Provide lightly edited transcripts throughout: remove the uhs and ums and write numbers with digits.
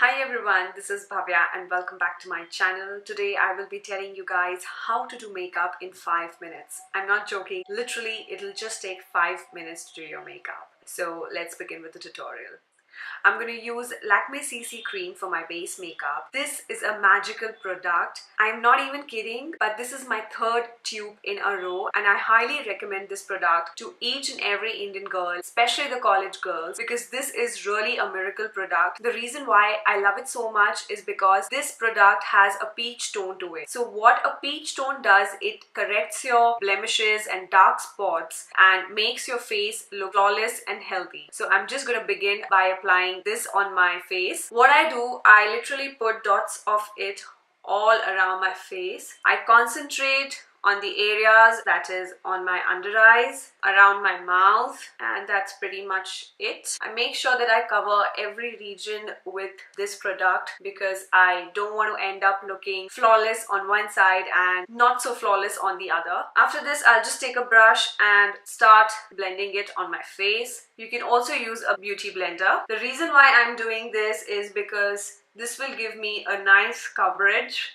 Hi everyone, this is Bhavya and welcome back to my channel. Today I will be telling you guys how to do makeup in 5 minutes. I'm not joking, literally it'll just take 5 minutes to do your makeup. So let's begin with the tutorial. I'm going to use Lakme CC Cream for my base makeup. This is a magical product. I'm not even kidding, but this is my third tube in a row and I highly recommend this product to each and every Indian girl, especially the college girls, because this is really a miracle product. The reason why I love it so much is because this product has a peach tone to it. So what a peach tone does, it corrects your blemishes and dark spots and makes your face look flawless and healthy. So I'm just going to begin by applying this on my face. What I do, I literally put dots of it all around my face. I concentrate on the areas that is on my under eyes, around my mouth, and that's pretty much it. I make sure that I cover every region with this product because I don't want to end up looking flawless on one side and not so flawless on the other. After this, I'll just take a brush and start blending it on my face. You can also use a beauty blender. The reason why I'm doing this is because this will give me a nice coverage,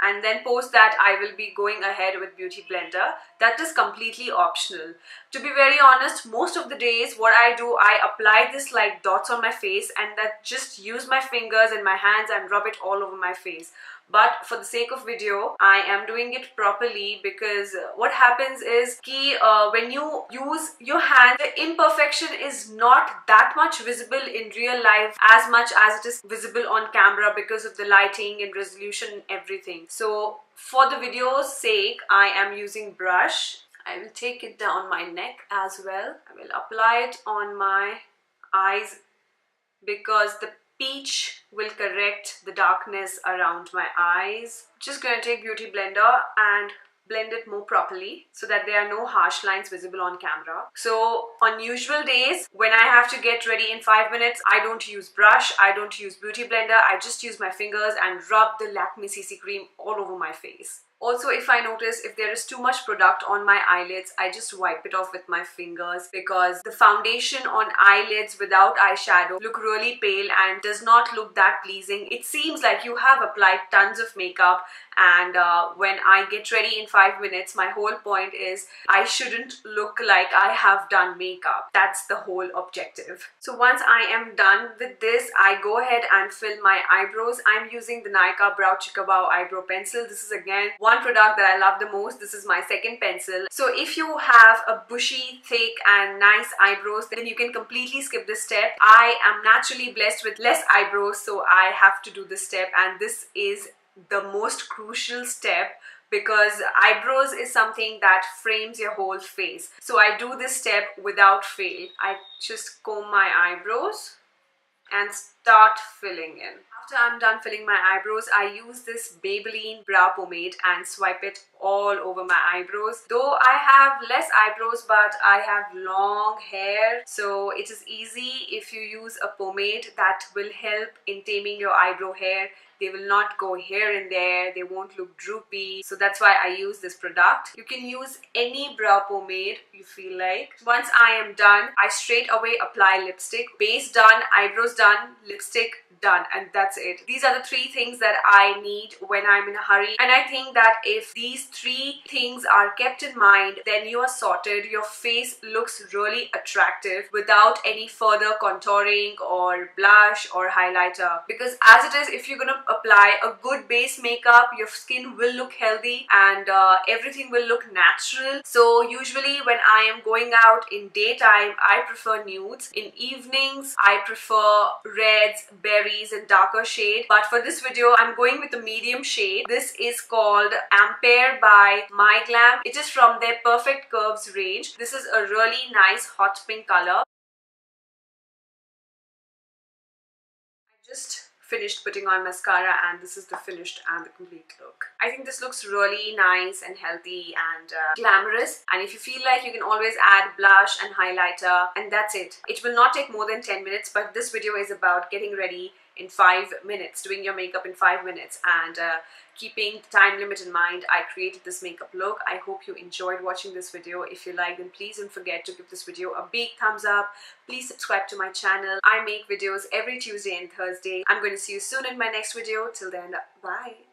and then post that I will be going ahead with beauty blender. That is completely optional. To be very honest, most of the days what I do, I apply this like dots on my face and that just use my fingers and my hands and rub it all over my face. But for the sake of video, I am doing it properly because what happens is when you use your hand, the imperfection is not that much visible in real life as much as it is visible on camera because of the lighting and resolution and everything. So for the video's sake, I am using brush. I will take it down my neck as well. I will apply it on my eyes because the peach will correct the darkness around my eyes. Just going to take beauty blender and blend it more properly so that there are no harsh lines visible on camera. So on usual days when I have to get ready in 5 minutes, I don't use brush, I don't use beauty blender, I just use my fingers and rub the Lakme CC Cream all over my face. Also, if I notice if there is too much product on my eyelids, I just wipe it off with my fingers because the foundation on eyelids without eyeshadow look really pale and does not look that pleasing. It seems like you have applied tons of makeup, and when I get ready in 5 minutes, my whole point is I shouldn't look like I have done makeup. That's the whole objective. So once I am done with this, I go ahead and fill my eyebrows. I'm using the Nykaa Brow Chika eyebrow pencil. This is again one product that I love the most. This is my second pencil. So if you have a bushy, thick and nice eyebrows, then you can completely skip this step. I am naturally blessed with less eyebrows, so I have to do this step, and this is the most crucial step because eyebrows is something that frames your whole face. So I do this step without fail. I just comb my eyebrows and start filling in. After I'm done filling my eyebrows, I use this Maybelline brow pomade and swipe it all over my eyebrows. Though I have less eyebrows, but I have long hair, so it is easy if you use a pomade that will help in taming your eyebrow hair. They will not go here and there, they won't look droopy. So that's why I use this product. You can use any brow pomade you feel like. Once I am done, I straight away apply lipstick. Base done, eyebrows done, lipstick done, and that's it. These are the three things that I need when I'm in a hurry, and I think that if these three things are kept in mind, then you are sorted. Your face looks really attractive without any further contouring or blush or highlighter, because as it is, if you're gonna apply a good base makeup, your skin will look healthy and everything will look natural. So usually when I am going out in daytime, I prefer nudes. In evenings, I prefer reds, berries and darker shade. But for this video, I'm going with the medium shade. This is called Ampere by MyGlamm. It is from their Perfect Curves range. This is a really nice hot pink color. I just finished putting on mascara and this is the finished and the complete look. I think this looks really nice and healthy and glamorous, and if you feel like, you can always add blush and highlighter, and that's it. It will not take more than 10 minutes, but this video is about getting ready in 5 minutes, doing your makeup in 5 minutes, and keeping the time limit in mind, I created this makeup look. I hope you enjoyed watching this video. If you liked, then please don't forget to give this video a big thumbs up. Please subscribe to my channel. I make videos every Tuesday and Thursday. I'm going to see you soon in my next video. Till then, bye.